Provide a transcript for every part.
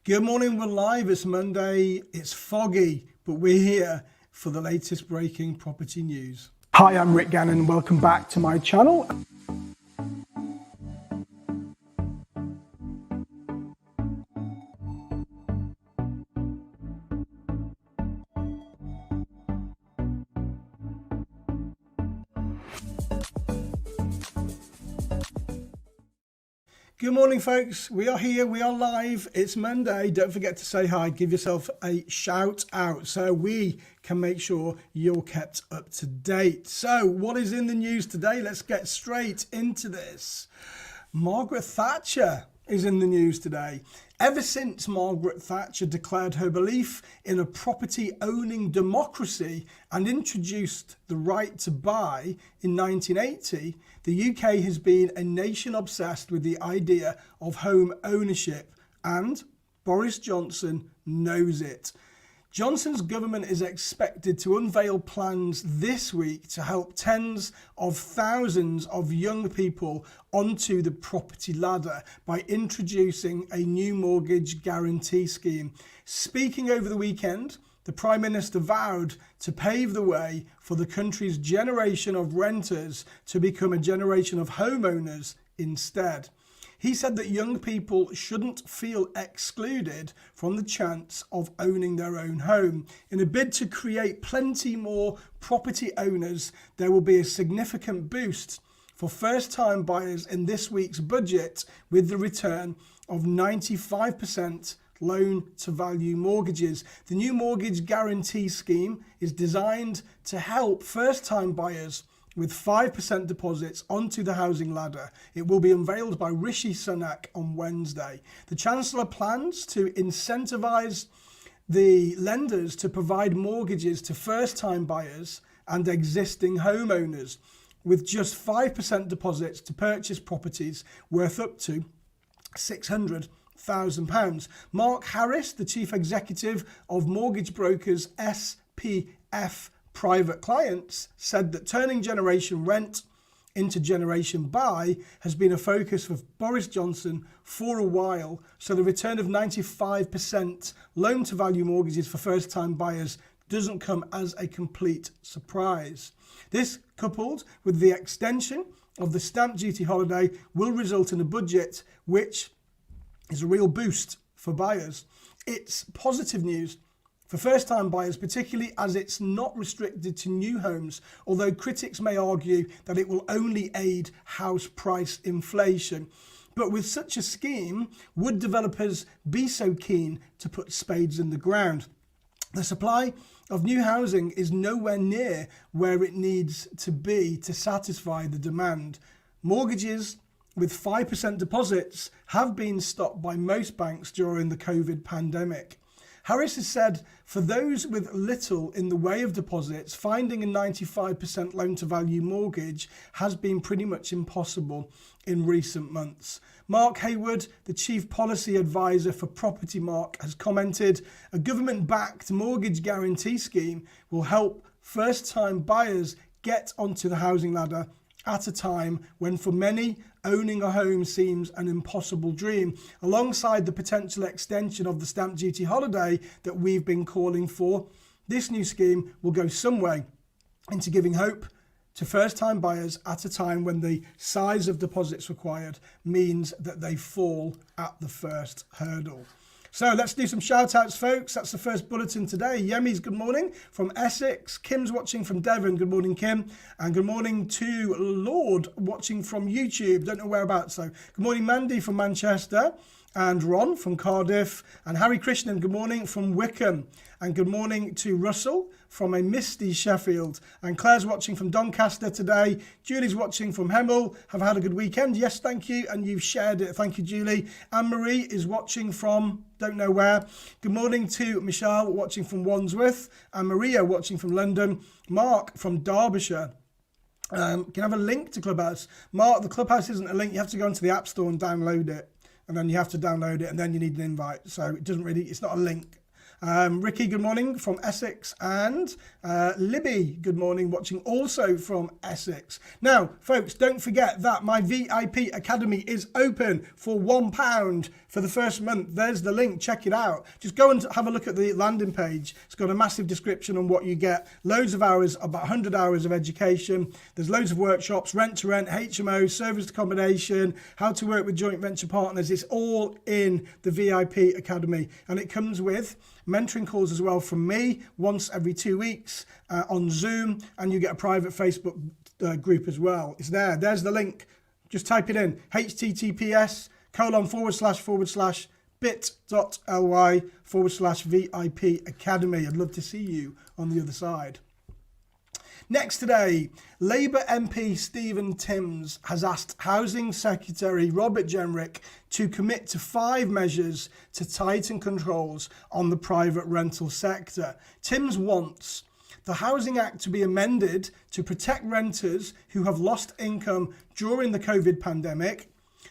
Good morning, we're live. It's Monday, it's foggy, but we're here for the latest breaking property news. Hi, I'm Rick Gannon. Welcome back to my channel. Good morning, folks. We are here, we are live. It's Monday. Don't forget to say hi, give yourself a shout out so we can make sure you're kept up to date. So, what is in the news today? Let's get straight into this. Margaret Thatcher is in the news today. Ever since Margaret Thatcher declared her belief in a property owning democracy and introduced the right to buy in 1980, the UK has been a nation obsessed with the idea of home ownership, and Boris Johnson knows it. Johnson's government is expected to unveil plans this week to help tens of thousands of young people onto the property ladder by introducing a new mortgage guarantee scheme. Speaking over the weekend, the Prime Minister vowed to pave the way for the country's generation of renters to become a generation of homeowners instead. He said that young people shouldn't feel excluded from the chance of owning their own home. In a bid to create plenty more property owners, there will be a significant boost for first-time buyers in this week's budget with the return of 95% loan-to-value mortgages. The new mortgage guarantee scheme is designed to help first-time buyers with 5% deposits onto the housing ladder. It will be unveiled by Rishi Sunak on Wednesday. The Chancellor plans to incentivise the lenders to provide mortgages to first-time buyers and existing homeowners with just 5% deposits to purchase properties worth up to £600,000. Mark Harris, the Chief Executive of mortgage brokers SPF Private Clients, said that turning Generation Rent into Generation Buy has been a focus for Boris Johnson for a while, so the return of 95% loan-to-value mortgages for first-time buyers doesn't come as a complete surprise. This, coupled with the extension of the stamp duty holiday, will result in a budget which is a real boost for buyers. It's positive news for first-time buyers, particularly as it's not restricted to new homes, although critics may argue that it will only aid house price inflation. But with such a scheme, would developers be so keen to put spades in the ground? The supply of new housing is nowhere near where it needs to be to satisfy the demand. Mortgages with 5% deposits have been stopped by most banks during the COVID pandemic. Harris has said for those with little in the way of deposits, finding a 95% loan-to-value mortgage has been pretty much impossible in recent months. Mark Hayward, the Chief Policy Advisor for Property Mark, has commented, a government-backed mortgage guarantee scheme will help first-time buyers get onto the housing ladder at a time when for many owning a home seems an impossible dream. Alongside the potential extension of the stamp duty holiday that we've been calling for, this new scheme will go some way into giving hope to first-time buyers at a time when the size of deposits required means that they fall at the first hurdle. So let's do some shout outs, folks. That's the first bulletin today. Yemi's good morning from Essex. Kim's watching from Devon. Good morning, Kim. And good morning to Lord watching from YouTube. Don't know whereabouts, so good morning, Mandy from Manchester. And Ron from Cardiff. And Harry Krishnan, good morning from Wickham. And good morning to Russell from a misty Sheffield. And Claire's watching from Doncaster today. Julie's watching from Hemel. Have had a good weekend? Yes, thank you. And you've shared it. Thank you, Julie. Anne-Marie is watching from don't know where. Good morning to Michelle watching from Wandsworth. And Maria watching from London. Mark from Derbyshire. Can I have a link to Clubhouse? Mark, the Clubhouse isn't a link. You have to go into the App Store and download it. And then you have to download it and then you need an invite. So it doesn't really, it's not a link. Ricky, good morning from Essex, and Libby, good morning, watching also from Essex. Now, folks, don't forget that my VIP Academy is open for £1 for the first month. There's the link, check it out. Just go and have a look at the landing page. It's got a massive description on what you get. Loads of hours, about 100 hours of education. There's loads of workshops, rent to rent, HMO, serviced accommodation, how to work with joint venture partners. It's all in the VIP Academy, and it comes with mentoring calls as well from me once every 2 weeks on Zoom, and you get a private Facebook group as well. It's there. There's the link. Just type it in, https://bit.ly/VIP Academy. I'd love to see you on the other side. Next today, Labour MP Stephen Timms has asked Housing Secretary Robert Jenrick to commit to 5 measures to tighten controls on the private rental sector. Timms wants the Housing Act to be amended to protect renters who have lost income during the COVID pandemic,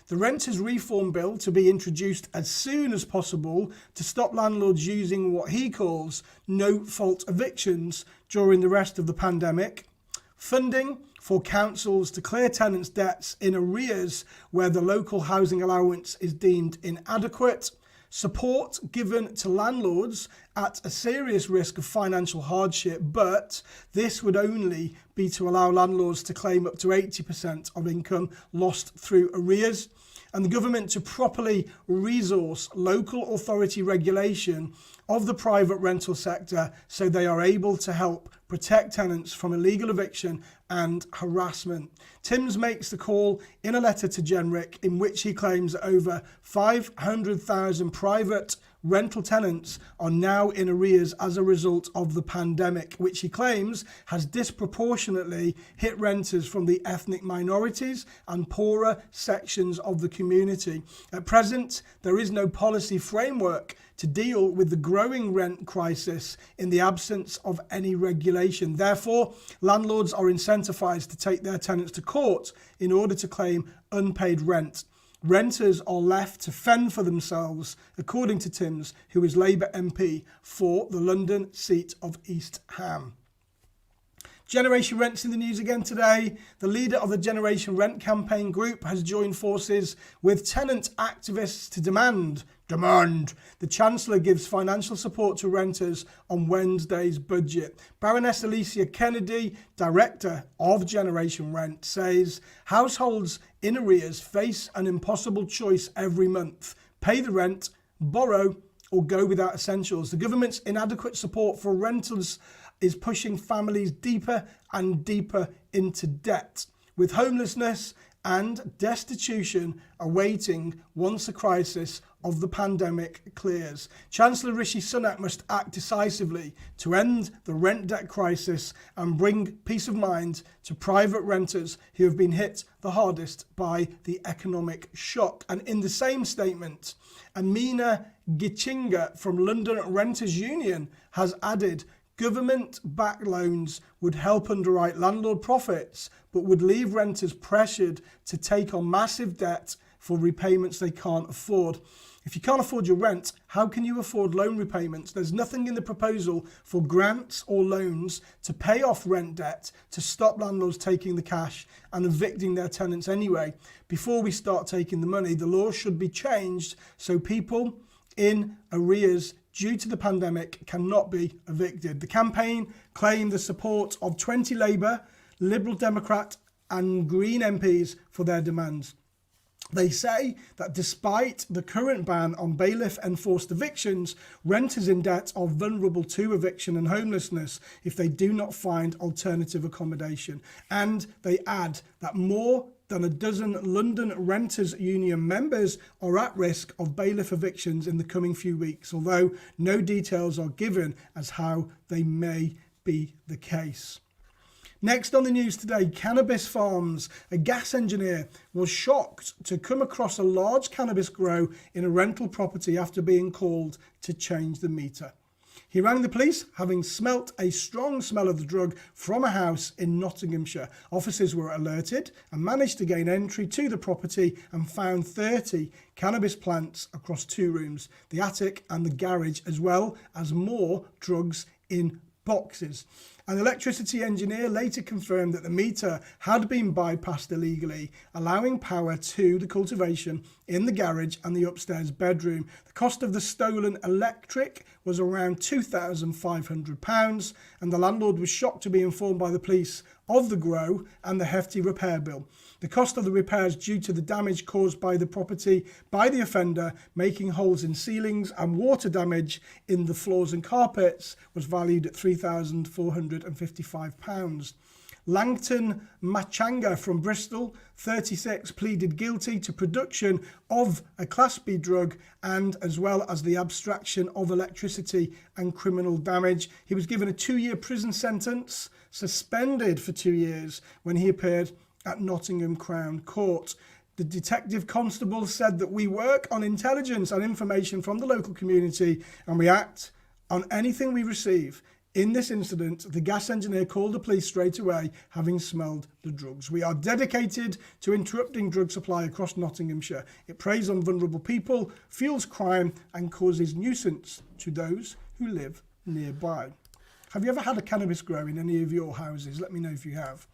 the Renters Reform Bill to be introduced as soon as possible to stop landlords using what he calls no-fault evictions during the rest of the pandemic, funding for councils to clear tenants' debts in arrears where the local housing allowance is deemed inadequate, support given to landlords at a serious risk of financial hardship, but this would only be to allow landlords to claim up to 80% of income lost through arrears, and the government to properly resource local authority regulation of the private rental sector so they are able to help protect tenants from illegal eviction and harassment. Timms makes the call in a letter to Jenrick in which he claims that over 500,000 private rental tenants are now in arrears as a result of the pandemic, which he claims has disproportionately hit renters from the ethnic minorities and poorer sections of the community. At present, there is no policy framework to deal with the growing rent crisis in the absence of any regulation. Therefore, landlords are incentivized to take their tenants to court in order to claim unpaid rent. Renters are left to fend for themselves, according to Timms, who is Labour MP for the London seat of East Ham. Generation Rent's in the news again today. The leader of the Generation Rent campaign group has joined forces with tenant activists to demand the Chancellor gives financial support to renters on Wednesday's budget. Baroness Alicia Kennedy, director of Generation Rent, says households in arrears face an impossible choice every month: pay the rent, borrow, or go without essentials. The government's inadequate support for renters is pushing families deeper and deeper into debt, with homelessness and destitution awaiting once the crisis of the pandemic clears. Chancellor Rishi Sunak must act decisively to end the rent debt crisis and bring peace of mind to private renters who have been hit the hardest by the economic shock. And in the same statement, Amina Gichinga from London Renters Union has added, government-backed loans would help underwrite landlord profits, but would leave renters pressured to take on massive debt for repayments they can't afford. If you can't afford your rent, how can you afford loan repayments? There's nothing in the proposal for grants or loans to pay off rent debt to stop landlords taking the cash and evicting their tenants anyway. Before we start taking the money, the law should be changed so people in arrears due to the pandemic cannot be evicted. The campaign claimed the support of 20 Labour, Liberal Democrat and Green MPs for their demands. They say that despite the current ban on bailiff-enforced evictions, renters in debt are vulnerable to eviction and homelessness if they do not find alternative accommodation. And they add that more than a dozen London Renters Union members are at risk of bailiff evictions in the coming few weeks, although no details are given as how they may be the case. Next on the news today, Cannabis Farms. A gas engineer was shocked to come across a large cannabis grow in a rental property after being called to change the meter. He rang the police, having smelt a strong smell of the drug from a house in Nottinghamshire. Officers were alerted and managed to gain entry to the property and found 30 cannabis plants across 2 rooms, the attic and the garage, as well as more drugs in boxes. An electricity engineer later confirmed that the meter had been bypassed illegally, allowing power to the cultivation in the garage and the upstairs bedroom. The cost of the stolen electric was around £2,500, and the landlord was shocked to be informed by the police of the grow and the hefty repair bill. The cost of the repairs due to the damage caused by the property by the offender, making holes in ceilings and water damage in the floors and carpets, was valued at £3,455. Langton Machanga from Bristol, 36, pleaded guilty to production of a Class B drug and as well as the abstraction of electricity and criminal damage. He was given a 2-year prison sentence, suspended for 2 years when he appeared at Nottingham Crown Court. The detective constable said that we work on intelligence and information from the local community and we act on anything we receive. In this incident, the gas engineer called the police straight away, having smelled the drugs. We are dedicated to interrupting drug supply across Nottinghamshire. It preys on vulnerable people, fuels crime and causes nuisance to those who live nearby. Have you ever had a cannabis grow in any of your houses? Let me know if you have.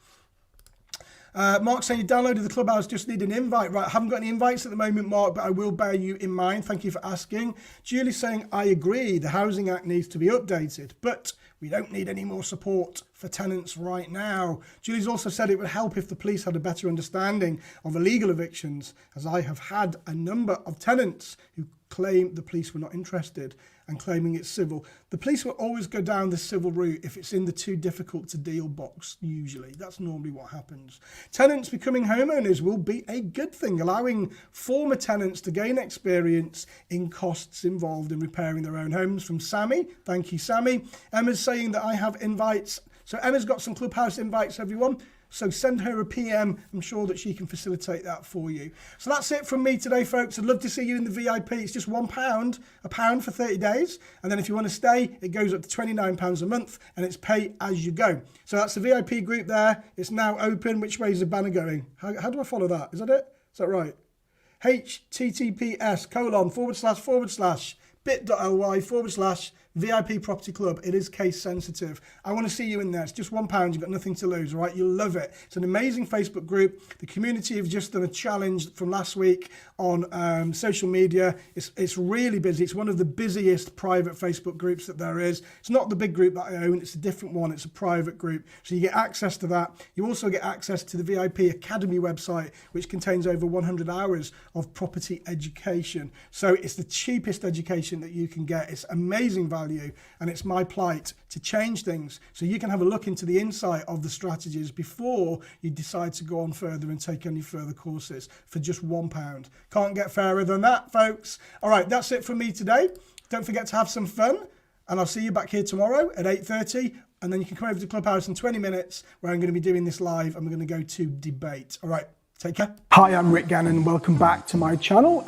Mark saying you downloaded the Clubhouse, just need an invite. Right, I haven't got any invites at the moment, Mark, but I will bear you in mind. Thank you for asking. Julie saying, I agree, the Housing Act needs to be updated, but we don't need any more support for tenants right now. Julie's also said it would help if the police had a better understanding of illegal evictions, as I have had a number of tenants who claim the police were not interested and claiming it's civil. The police will always go down the civil route if it's in the too difficult to deal box, usually. That's normally what happens. Tenants becoming homeowners will be a good thing, allowing former tenants to gain experience in costs involved in repairing their own homes. From Sammy, thank you Sammy. Emma's saying that I have invites. So Emma's got some Clubhouse invites, everyone. So send her a PM. I'm sure that she can facilitate that for you. So that's it from me today, folks. I'd love to see you in the VIP. It's just £1, a pound for 30 days. And then if you want to stay, it goes up to £29 a month and it's pay as you go. So that's the VIP group there. It's now open. Which way is the banner going? How do I follow that? Is that it? Is that right? https://bit.ly/VIP Property Club. It is case sensitive. I want to see you in there. It's just £1. You've got nothing to lose, all right? You'll love it. It's an amazing Facebook group. The community have just done a challenge from last week on social media. It's really busy. It's one of the busiest private Facebook groups that there is. It's not the big group that I own. It's a different one. It's a private group. So you get access to that. You also get access to the VIP Academy website, which contains over 100 hours of property education. So it's the cheapest education that you can get. It's amazing value, and it's my plight to change things so you can have a look into the insight of the strategies before you decide to go on further and take any further courses for just £1. Can't get fairer than that, folks. All right, that's it from me today. Don't forget to have some fun, and I'll see you back here tomorrow at 8:30, and then you can come over to Clubhouse in 20 minutes where I'm going to be doing this live, and we're going to go to debate. All right, take care. Hi, I'm Rick Gannon. Welcome back to my channel.